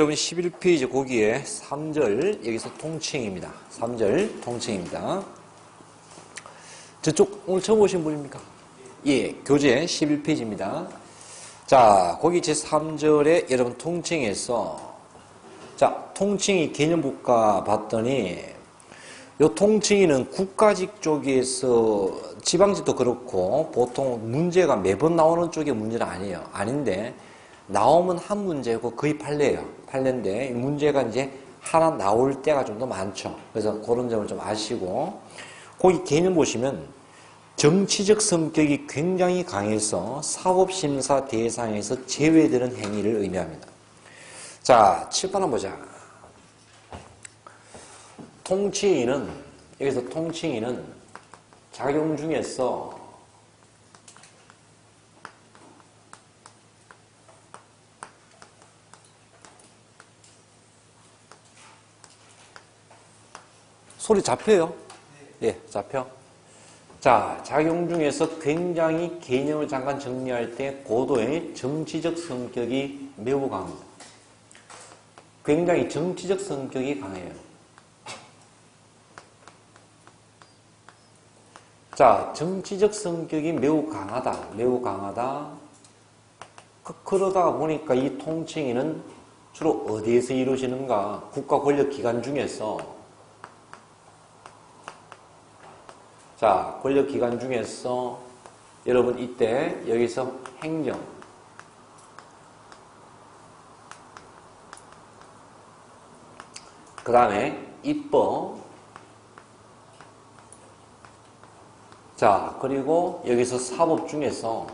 여러분 11페이지 거기에 3절 여기서 통칭입니다. 3절 통칭입니다. 저쪽 오늘 처음 오신 분입니까? 예, 교재 11페이지입니다. 자, 거기 제 3절에 여러분 통칭에서 자, 통칭이 개념국가 봤더니 요 통칭이는 국가직 쪽에서 지방직도 그렇고 보통 문제가 매번 나오는 쪽의 문제는 아니에요. 아닌데 나오면 한 문제고 거의 판례예요. 판례인데 문제가 이제 하나 나올 때가 좀 더 많죠. 그래서 그런 점을 좀 아시고 거기 개념 보시면 정치적 성격이 굉장히 강해서 사법심사 대상에서 제외되는 행위를 의미합니다. 자, 칠판 한번 보자. 통칭인은 여기서 통칭인은 작용 중에서 소리 잡혀요? 예, 잡혀. 자, 작용 중에서 굉장히 개념을 잠깐 정리할 때 고도의 정치적 성격이 매우 강합니다. 굉장히 정치적 성격이 강해요. 자, 정치적 성격이 매우 강하다. 매우 강하다. 그러다 보니까 이 통칭위는 주로 어디에서 이루어지는가? 국가 권력 기관 중에서 자, 권력기관 중에서 여러분 이때 여기서 행정 그 다음에 입법 자, 그리고 여기서 사법 중에서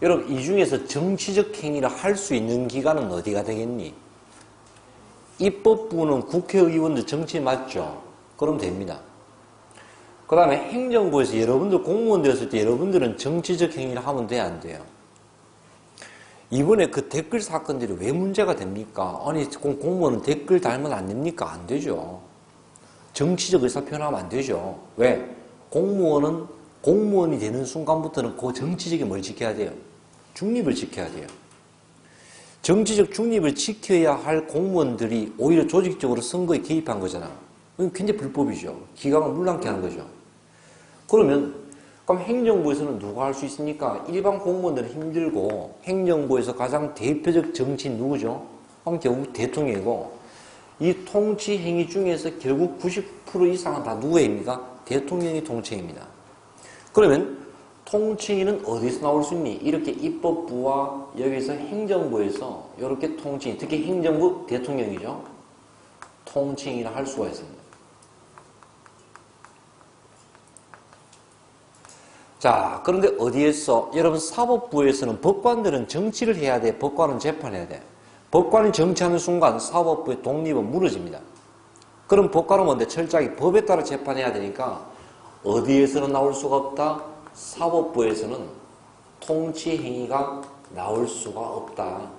여러분 이 중에서 정치적 행위를 할 수 있는 기관은 어디가 되겠니? 입법부는 국회의원들 정치 맞죠? 그럼 됩니다. 그 다음에 행정부에서 여러분들 공무원 되었을 때 여러분들은 정치적 행위를 하면 돼야 안 돼요? 이번에 그 댓글 사건들이 왜 문제가 됩니까? 아니 공무원은 댓글 달면 안 됩니까? 안 되죠. 정치적 의사표현하면 안 되죠. 왜? 공무원은 공무원이 되는 순간부터는 그 정치적인 뭘 지켜야 돼요? 중립을 지켜야 돼요. 정치적 중립을 지켜야 할 공무원들이 오히려 조직적으로 선거에 개입한 거잖아. 이건 굉장히 불법이죠. 기강을 물랑케 하는 거죠. 그러면 그럼 행정부에서는 누가 할 수 있습니까? 일반 공무원들은 힘들고 행정부에서 가장 대표적 정치인 누구죠? 그럼 결국 대통령이고 이 통치 행위 중에서 결국 90% 이상은 다 누구의 입니까? 대통령이 통치입니다. 그러면 통치는 어디서 나올 수 있니? 이렇게 입법부와 여기서 행정부에서 이렇게 통치, 특히 행정부 대통령이죠. 통칭이라 할 수가 있습니다. 자, 그런데 어디에서? 여러분 사법부에서는 법관들은 정치를 해야 돼. 법관은 재판해야 돼. 법관이 정치하는 순간 사법부의 독립은 무너집니다. 그럼 법관은 뭔데? 철저하게 법에 따라 재판해야 되니까 어디에서는 나올 수가 없다? 사법부에서는 통치 행위가 나올 수가 없다.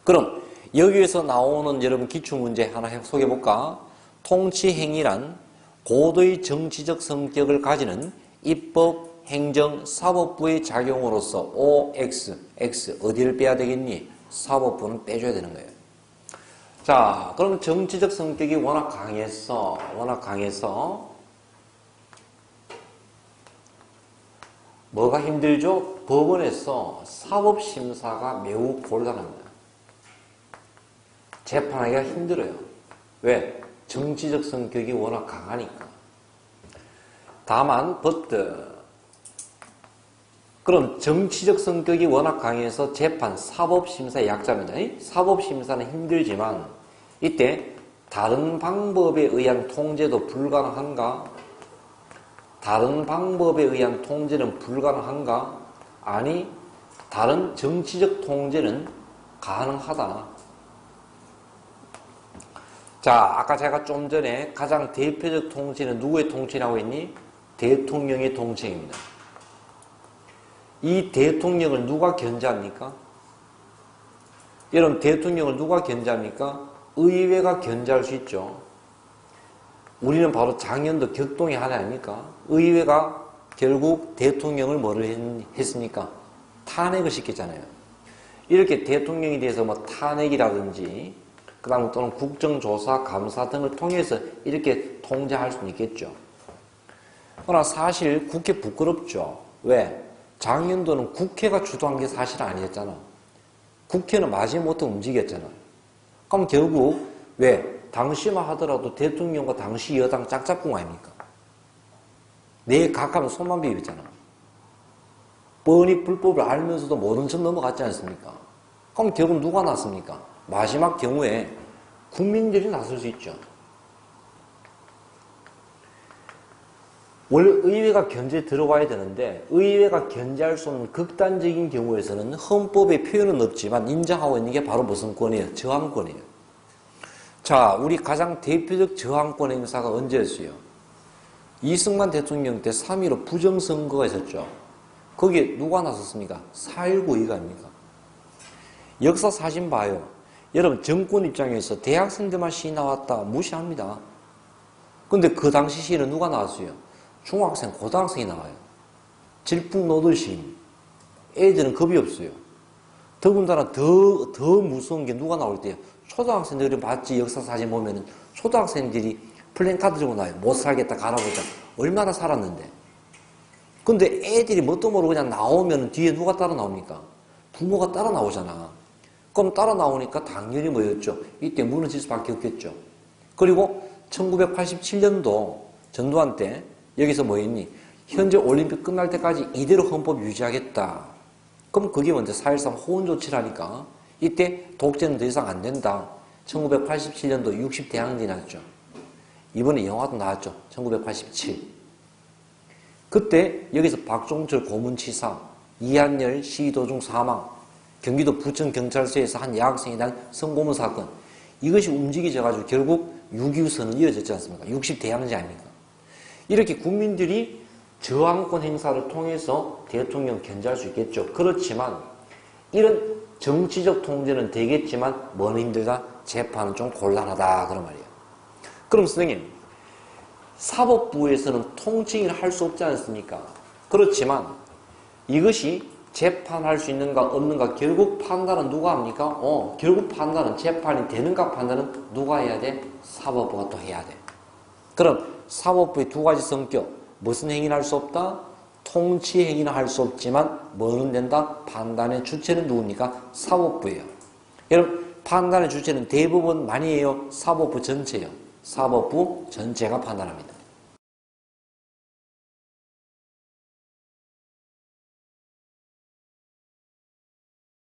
그럼 여기에서 나오는 여러분 기출문제 하나 소개해볼까? 통치행위란 고도의 정치적 성격을 가지는 입법, 행정, 사법부의 작용으로서 OX, X 어디를 빼야 되겠니? 사법부는 빼줘야 되는 거예요. 자, 그럼 정치적 성격이 워낙 강해서 뭐가 힘들죠? 법원에서 사법심사가 매우 곤란합니다. 재판하기가 힘들어요. 왜? 정치적 성격이 워낙 강하니까. 다만 그럼 정치적 성격이 워낙 강해서 재판, 사법심사의 약자입니다. 사법심사는 힘들지만 이때 다른 방법에 의한 통제도 불가능한가? 다른 방법에 의한 통제는 불가능한가? 아니, 다른 정치적 통제는 가능하다. 자, 아까 제가 좀 전에 가장 대표적 통치는 누구의 통치라고 했니? 대통령의 통치입니다. 이 대통령을 누가 견제합니까? 여러분, 대통령을 누가 견제합니까? 의회가 견제할 수 있죠. 우리는 바로 작년도 격동의 하나 아닙니까? 의회가 결국 대통령을 뭐를 했습니까? 탄핵을 시켰잖아요. 이렇게 대통령에 대해서 뭐 탄핵이라든지 그 다음에 또는 국정조사, 감사 등을 통해서 이렇게 통제할 수는 있겠죠. 그러나 사실 국회 부끄럽죠. 왜? 작년도는 국회가 주도한 게 사실 아니었잖아. 국회는 마지못해 움직였잖아. 그럼 결국 왜? 당시만 하더라도 대통령과 당시 여당 짝짝꿍 아닙니까? 내 각하면 손만 비비잖아. 뻔히 불법을 알면서도 모른 척 넘어갔지 않습니까? 그럼 결국 누가 났습니까? 마지막 경우에 국민들이 나설 수 있죠. 원래 의회가 견제에 들어와야 되는데 의회가 견제할 수 없는 극단적인 경우에서는 헌법에 표현은 없지만 인정하고 있는 게 바로 무슨 권이에요? 저항권이에요. 자, 우리 가장 대표적 저항권 행사가 언제였어요? 이승만 대통령 때 3.15 부정선거가 있었죠. 거기에 누가 나섰습니까? 4.19 의가입니까? 역사 사진 봐요. 여러분 정권 입장에서 대학생들만 시위 나왔다 무시합니다. 근데 그 당시 시위는 누가 나왔어요? 중학생, 고등학생이 나와요. 질풍노도시위. 애들은 겁이 없어요. 더군다나 더 무서운 게 누가 나올 때요? 초등학생들이 봤지. 역사 사진 보면은 초등학생들이 플랜카드 들고 나와요. 못 살겠다 가라보자. 얼마나 살았는데. 근데 애들이 뭣도 모르고 그냥 나오면 뒤에 누가 따라 나옵니까? 부모가 따라 나오잖아. 그럼 따라 나오니까 당연히 뭐였죠? 이때 무너질 수밖에 없겠죠. 그리고 1987년도 전두환 때 여기서 뭐 했니? 현재 올림픽 끝날 때까지 이대로 헌법 유지하겠다. 그럼 그게 먼저 4.13 호원 조치라니까 이때 독재는 더 이상 안 된다. 1987년도 60대항전이 났죠. 이번에 영화도 나왔죠. 1987. 그때 여기서 박종철 고문치사, 이한열 시위 도중 사망, 경기도 부천경찰서에서 한 여학생이 난 성고문 사건, 이것이 움직여져가지고 결국 6.25 선언이 이어졌지 않습니까? 60대항전 아닙니까? 이렇게 국민들이 저항권 행사를 통해서 대통령 견제할 수 있겠죠. 그렇지만 이런 정치적 통제는 되겠지만 뭐는 힘들다? 재판은 좀 곤란하다 그런 말이에요. 그럼 선생님, 사법부에서는 통칭을 할 수 없지 않습니까? 그렇지만 이것이 재판할 수 있는가 없는가 결국 판단은 누가 합니까? 결국 판단은 재판이 되는가 판단은 누가 해야 돼? 사법부가 또 해야 돼. 그럼 사법부의 두 가지 성격, 무슨 행위는 할 수 없다? 통치 행위는 할 수 없지만 뭐는 된다? 판단의 주체는 누굽니까? 사법부예요. 여러분, 판단의 주체는 대부분 많이 해요. 사법부 전체예요. 사법부 전체가 판단합니다.